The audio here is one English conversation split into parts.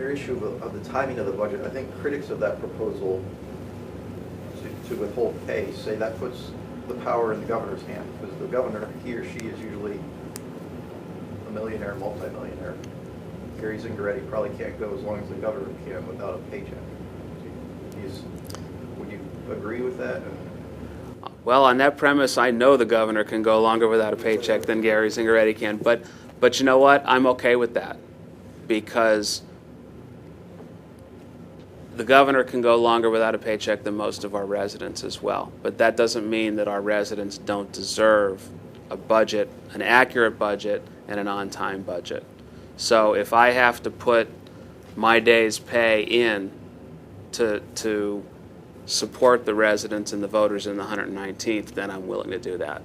your issue of the timing of the budget, I think critics of that proposal to withhold pay say that puts the power in the governor's hand, because the governor, he or she is usually a millionaire, multi-millionaire. Gary Zingaretti probably can't go as long as the governor can without a paycheck. Would you agree with that? Well, on that premise, I know the governor can go longer without a paycheck than Gary Zingaretti can. But you know what? I'm okay with that, because the governor can go longer without a paycheck than most of our residents as well. But that doesn't mean that our residents don't deserve a budget, an accurate budget, and an on-time budget. So if I have to put my day's pay in to support the residents and the voters in the 119th, then I'm willing to do that.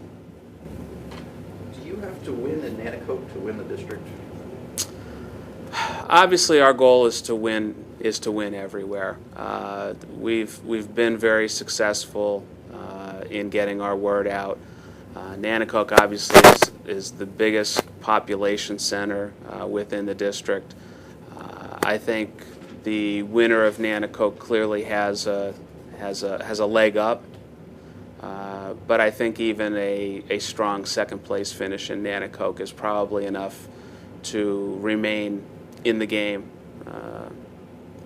Do you have to win in Nanticoke to win the district? Obviously, our goal is to win everywhere. We've been very successful in getting our word out. Nanticoke obviously is the biggest population center within the district. I think the winner of Nanticoke clearly has a leg up, but I think even a strong second place finish in Nanticoke is probably enough to remain in the game.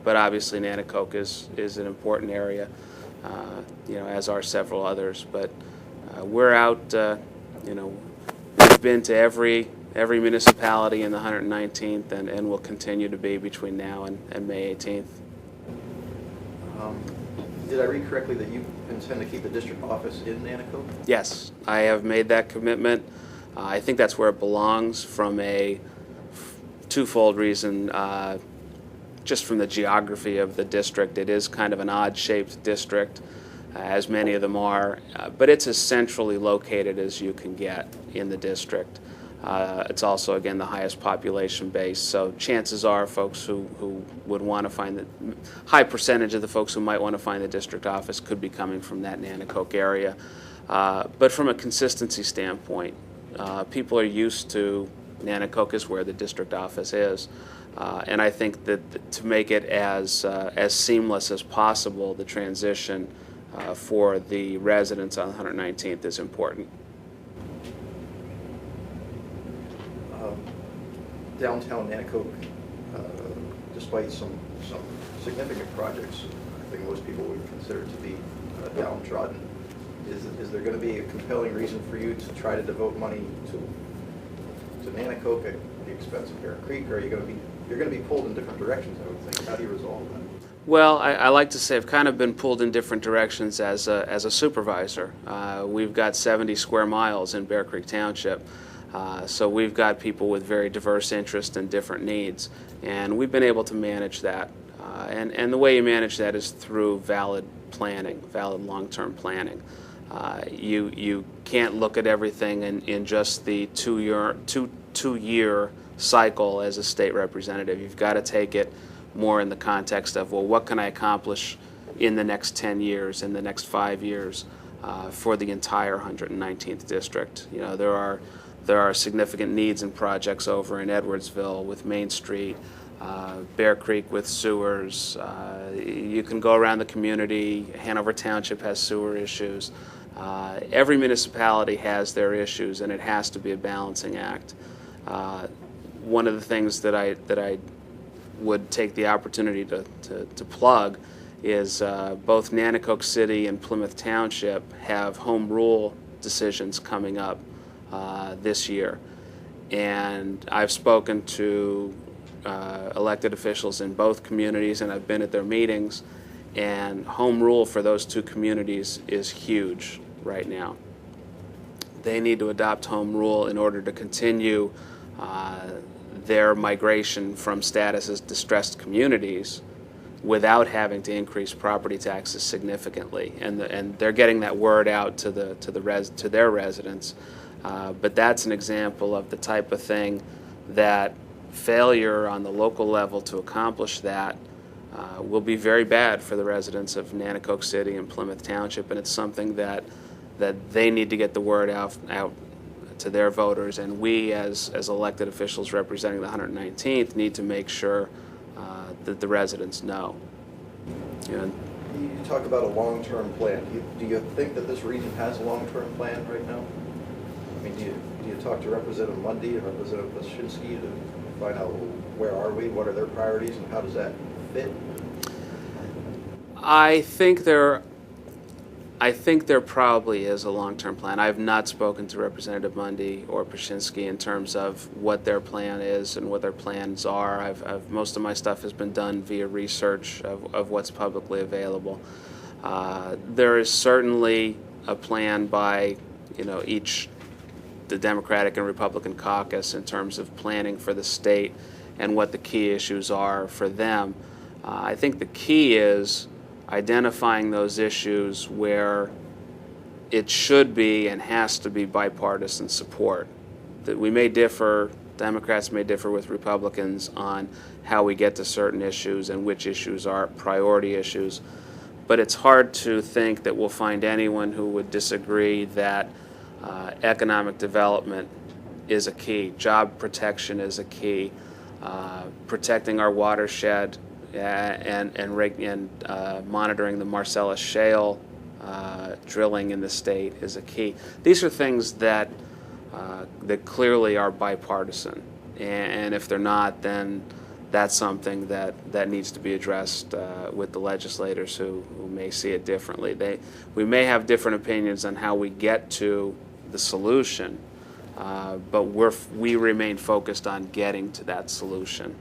But obviously Nanticoke is an important area, as are several others. But we're out, we've been to every municipality in the 119th, and will continue to be between now and May 18th. Did I read correctly that you intend to keep the district office in Nanticoke? Yes, I have made that commitment. I think that's where it belongs from a twofold reason. Just from the geography of the district, it is kind of an odd-shaped district, as many of them are, but it's as centrally located as you can get in the district. It's also, again, the highest population base, so chances are folks who would want to find the high percentage of the folks who might want to find the district office could be coming from that Nanticoke area. But from a consistency standpoint, people are used to Nanticoke is where the district office is. And I think that to make it as seamless as possible, the transition for the residents on the 119th is important. Downtown Nanticoke, despite some significant projects, I think most people would consider to be downtrodden. Is there going to be a compelling reason for you to try to devote money to Nanticoke at the expense of Bear Creek, or are you're going to be pulled in different directions, I would think? How do you resolve that? Well, I like to say I've kind of been pulled in different directions as a supervisor. We've got 70 square miles in Bear Creek Township, so we've got people with very diverse interests and different needs, and we've been able to manage that. And the way you manage that is through valid planning, valid long-term planning. You can't look at everything in just the two-year cycle as a state representative. You've got to take it more in the context of, well, what can I accomplish in the next 10 years, in the next 5 years, for the entire 119th district. There are significant needs and projects over in Edwardsville with Main Street, Bear Creek with sewers. You can go around the community. Hanover Township has sewer issues. Every municipality has their issues, and it has to be a balancing act. One of the things that I would take the opportunity to plug is both Nanticoke City and Plymouth Township have home rule decisions coming up this year. And I've spoken to elected officials in both communities, and I've been at their meetings, and home rule for those two communities is huge right now. They need to adopt home rule in order to continue their migration from status as distressed communities without having to increase property taxes significantly, and they're getting that word out to their residents. But that's an example of the type of thing that failure on the local level to accomplish that will be very bad for the residents of Nanticoke City and Plymouth Township, and it's something that they need to get the word out to their voters, and we as elected officials representing the 119th need to make sure that the residents know. And You talk about a long-term plan. Do you think that this region has a long-term plan right now? I mean, do you talk to Representative Mundy and Representative Pashinsky to find out where are we, what are their priorities, and how does that fit? I think there probably is a long-term plan. I have not spoken to Representative Mundy or Pashinsky in terms of what their plan is and what their plans are. Most of my stuff has been done via research of what's publicly available. There is certainly a plan by, the Democratic and Republican caucus in terms of planning for the state and what the key issues are for them. I think the key is identifying those issues where it should be and has to be bipartisan support. That we may differ, Democrats may differ with Republicans on how we get to certain issues and which issues are priority issues, but it's hard to think that we'll find anyone who would disagree that economic development is a key, job protection is a key, protecting our watershed and monitoring the Marcellus Shale drilling in the state is a key. These are things that clearly are bipartisan, and if they're not, then that's something that needs to be addressed with the legislators who may see it differently. We may have different opinions on how we get to the solution, but we remain focused on getting to that solution.